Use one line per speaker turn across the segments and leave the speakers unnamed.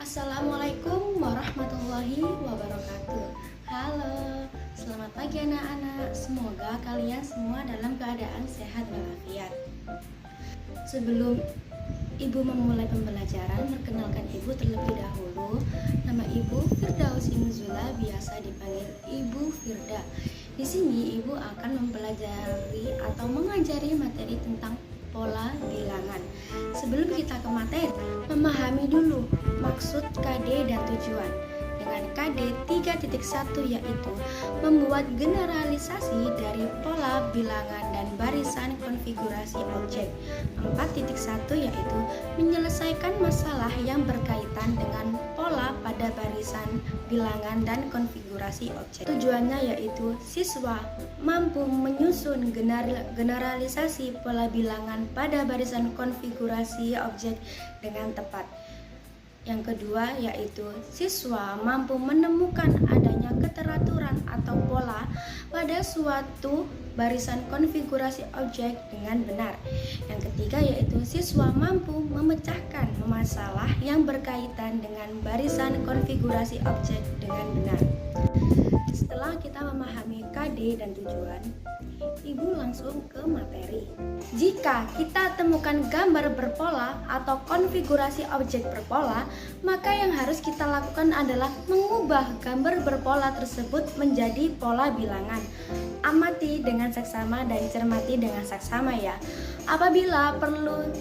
Assalamualaikum warahmatullahi wabarakatuh. Halo, selamat pagi anak-anak. Semoga kalian semua dalam keadaan sehat walafiat. Sebelum Ibu memulai pembelajaran, perkenalkan Ibu terlebih dahulu. Nama Ibu Firdausi Nuzula, biasa dipanggil Ibu Firda. Di sini Ibu akan mempelajari atau mengajari materi tentang pola bilangan. Sebelum kita ke materi, memahami dulu maksud KD dan tujuan. Dengan KD 3.1 yaitu membuat generalisasi dari pola bilangan dan barisan konfigurasi objek. 4.1 yaitu menyelesaikan masalah yang berkaitan dengan pola pada barisan bilangan dan konfigurasi objek. Tujuannya yaitu siswa mampu menyusun generalisasi pola bilangan pada barisan konfigurasi objek dengan tepat. Yang kedua yaitu siswa mampu menemukan adanya keteraturan atau pola pada suatu barisan konfigurasi objek dengan benar. Yang ketiga yaitu siswa mampu memecahkan masalah yang berkaitan dengan barisan konfigurasi objek dengan benar. Setelah kita memahami KD dan tujuan, Ibu langsung ke materi. Jika kita temukan gambar berpola atau konfigurasi objek berpola, maka yang harus kita lakukan adalah mengubah gambar berpola tersebut menjadi pola bilangan. Amati dengan seksama dan cermati dengan seksama ya. Apabila perlu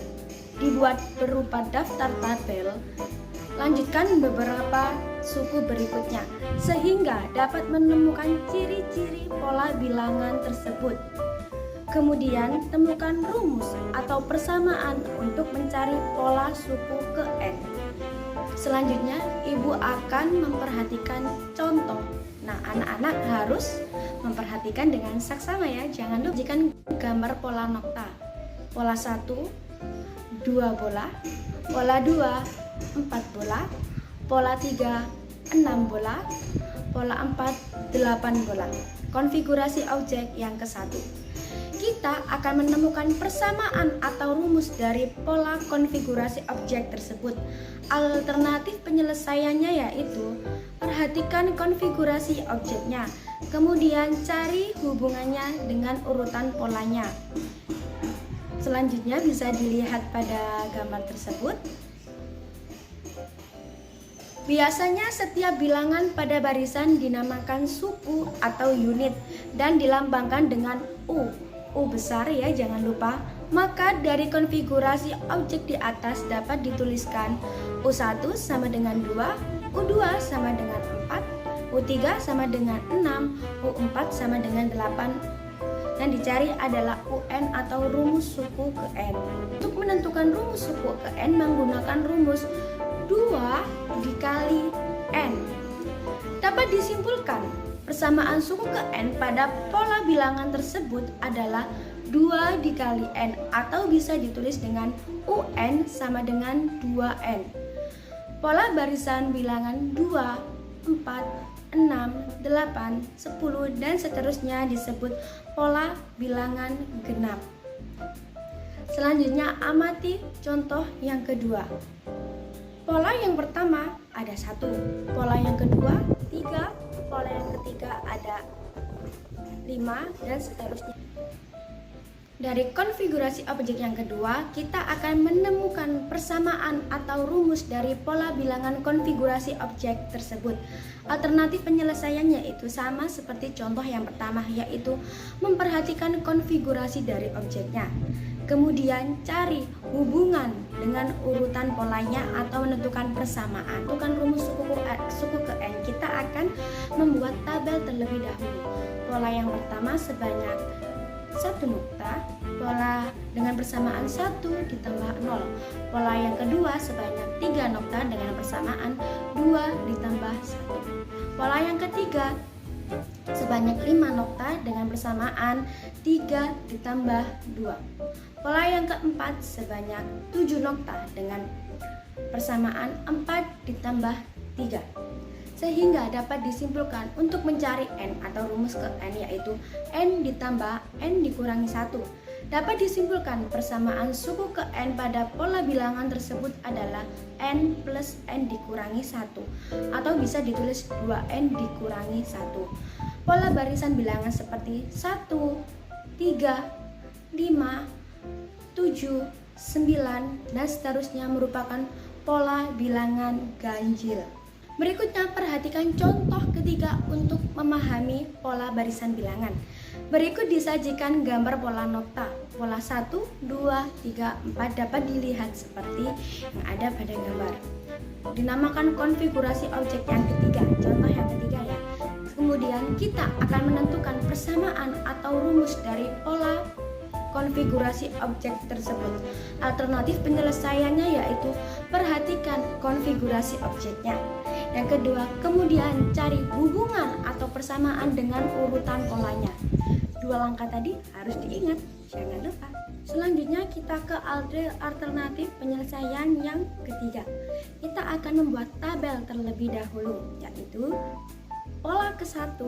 dibuat berupa daftar tabel, lanjutkan beberapa suku berikutnya sehingga dapat menemukan ciri-ciri pola bilangan tersebut. Kemudian temukan rumus atau persamaan untuk mencari pola suku ke N. Selanjutnya Ibu akan memperhatikan contoh. Nah, anak-anak harus memperhatikan dengan saksama ya. Jangan lupa jika gambar pola nokta. Pola 1 2 bola, pola 2 4 bola, pola 3 6 bola, pola 4 8 bola. Konfigurasi objek yang ke-1. Kita akan menemukan persamaan atau rumus dari pola konfigurasi objek tersebut. Alternatif penyelesaiannya yaitu perhatikan konfigurasi objeknya, kemudian cari hubungannya dengan urutan polanya. Selanjutnya bisa dilihat pada gambar tersebut. Biasanya setiap bilangan pada barisan dinamakan suku atau unit dan dilambangkan dengan U. U besar ya, jangan lupa. Maka dari konfigurasi objek di atas dapat dituliskan U1 sama dengan 2, U2 sama dengan 4, U3 sama dengan 6, U4 sama dengan 8. Yang dicari adalah UN atau rumus suku ke N. Untuk menentukan rumus suku ke N menggunakan rumus 2 dikali N. Dapat disimpulkan persamaan suku ke N pada pola bilangan tersebut adalah 2 dikali N atau bisa ditulis dengan UN sama dengan 2N. Pola barisan bilangan 2, 4, 6, 8, 10 dan seterusnya disebut pola bilangan genap. Selanjutnya amati contoh yang kedua. Pola yang pertama ada 1, pola yang kedua 3, pola yang ketiga ada 5 dan seterusnya. Dari konfigurasi objek yang kedua, kita akan menemukan persamaan atau rumus dari pola bilangan konfigurasi objek tersebut. Alternatif penyelesaiannya itu sama seperti contoh yang pertama, yaitu memperhatikan konfigurasi dari objeknya. Kemudian cari hubungan dengan urutan polanya atau menentukan persamaan. Menentukan rumus suku ke N, kita akan membuat tabel terlebih dahulu. Pola yang pertama sebanyak 1 nokta, pola dengan persamaan 1 ditambah 0. Pola yang kedua sebanyak 3 nokta dengan persamaan 2 ditambah 1. Pola yang ketiga sebanyak 5 nokta dengan persamaan 3 ditambah 2. Pola yang keempat sebanyak 7 nokta dengan persamaan 4 ditambah 3. Sehingga dapat disimpulkan untuk mencari N atau rumus ke N yaitu N ditambah N dikurangi 1. Dapat disimpulkan persamaan suku ke N pada pola bilangan tersebut adalah N plus N dikurangi 1, atau bisa ditulis 2N dikurangi 1. Pola barisan bilangan seperti 1, 3, 5, 7, 9, dan seterusnya merupakan pola bilangan ganjil. Berikutnya perhatikan contoh ketiga untuk memahami pola barisan bilangan. Berikut disajikan gambar pola nokta. Pola 1, 2, 3, 4 dapat dilihat seperti yang ada pada gambar. Dinamakan konfigurasi objek yang ketiga, contoh yang ketiga ya. Kemudian kita akan menentukan persamaan atau rumus dari pola konfigurasi objek tersebut. Alternatif penyelesaiannya yaitu perhatikan konfigurasi objeknya. Yang kedua, kemudian cari hubungan atau persamaan dengan urutan polanya. 2 langkah tadi harus diingat, jangan lupa. Selanjutnya kita ke alternatif penyelesaian yang ketiga. Kita akan membuat tabel terlebih dahulu, yaitu pola ke-1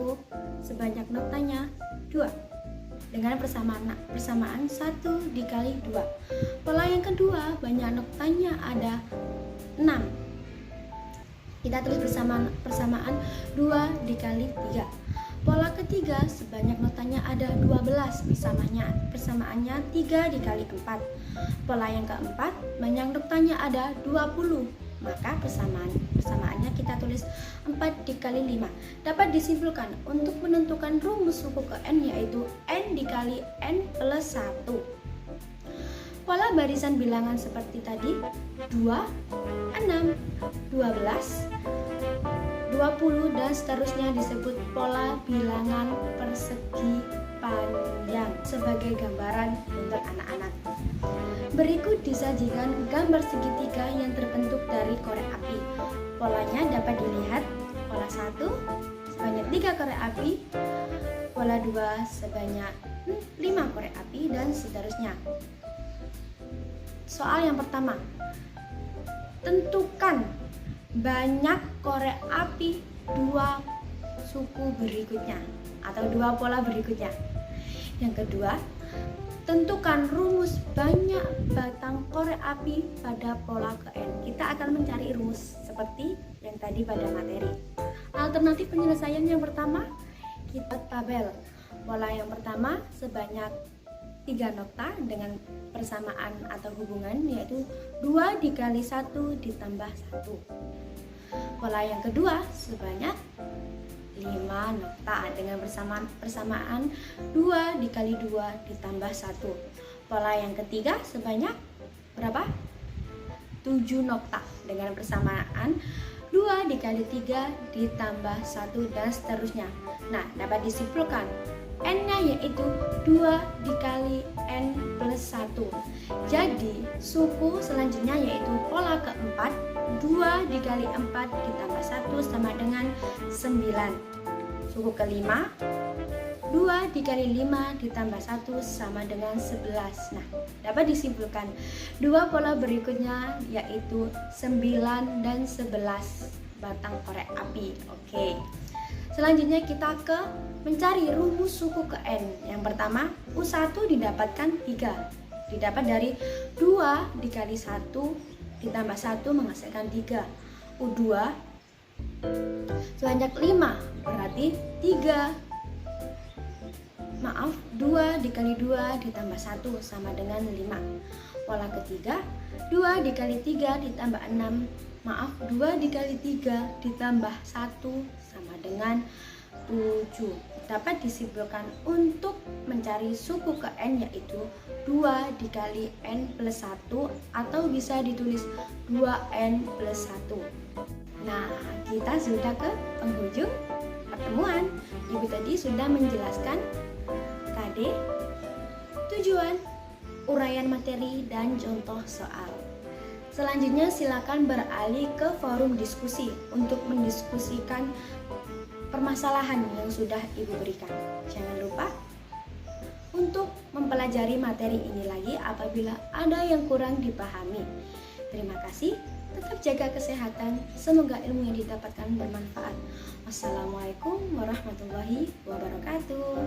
sebanyak noktanya 2 dengan persamaan 1 dikali 2. Pola yang kedua banyak noktanya ada 6. Kita tulis persamaan 2 dikali 3. Pola ketiga sebanyak notanya ada 12, persamaannya 3 dikali 4. Pola yang keempat banyak notanya ada 20, maka persamaannya kita tulis 4 dikali 5. Dapat disimpulkan untuk menentukan rumus suku ke N yaitu N dikali N plus 1. Pola barisan bilangan seperti tadi 2, 6, 12, 20 dan seterusnya disebut pola bilangan persegi panjang sebagai gambaran untuk anak-anak. Berikut disajikan gambar segitiga yang terbentuk dari korek api. Polanya dapat dilihat pola 1 sebanyak 3 korek api, pola 2 sebanyak 5 korek api dan seterusnya. Soal yang pertama, tentukan banyak korek api 2 suku berikutnya atau 2 pola berikutnya. Yang kedua, tentukan rumus banyak batang korek api pada pola ke N. Kita akan mencari rumus seperti yang tadi pada materi. Alternatif penyelesaian yang pertama, kita tabel. Pola yang pertama sebanyak 3 nokta dengan persamaan atau hubungan yaitu 2 dikali 1 ditambah 1. Pola yang kedua sebanyak 5 nokta dengan persamaan 2 dikali 2 ditambah 1. Pola yang ketiga sebanyak berapa? 7 nokta dengan persamaan 2 dikali 3 ditambah 1 dan seterusnya. Nah, dapat disimpulkan N-nya yaitu 2 dikali N plus 1. Jadi suku selanjutnya yaitu pola keempat 2 dikali 4 ditambah 1 sama dengan 9. Suku kelima 2 dikali 5 ditambah 1 sama dengan 11. Nah, dapat disimpulkan 2 pola berikutnya yaitu 9 dan 11 batang korek api. Oke. Selanjutnya kita ke mencari rumus suku ke N. Yang pertama, U1 didapatkan 3. Didapat dari 2 dikali 1 ditambah 1 menghasilkan 3. U2 sebanyak 5, berarti 2 dikali 2 ditambah 1 sama dengan 5. Pola ketiga, 2 dikali 3 ditambah 6. 2 dikali 3 ditambah 1 sama dengan 7. Dapat disimpulkan untuk mencari suku ke N yaitu 2 dikali N plus 1 atau bisa ditulis 2N plus 1. Nah, kita sudah ke penghujung pertemuan. Ibu tadi sudah menjelaskan KD, tujuan, uraian materi, dan contoh soal. Selanjutnya silakan beralih ke forum diskusi untuk mendiskusikan permasalahan yang sudah Ibu berikan. Jangan lupa untuk mempelajari materi ini lagi apabila ada yang kurang dipahami. Terima kasih, tetap jaga kesehatan, semoga ilmu yang didapatkan bermanfaat. Wassalamualaikum warahmatullahi wabarakatuh.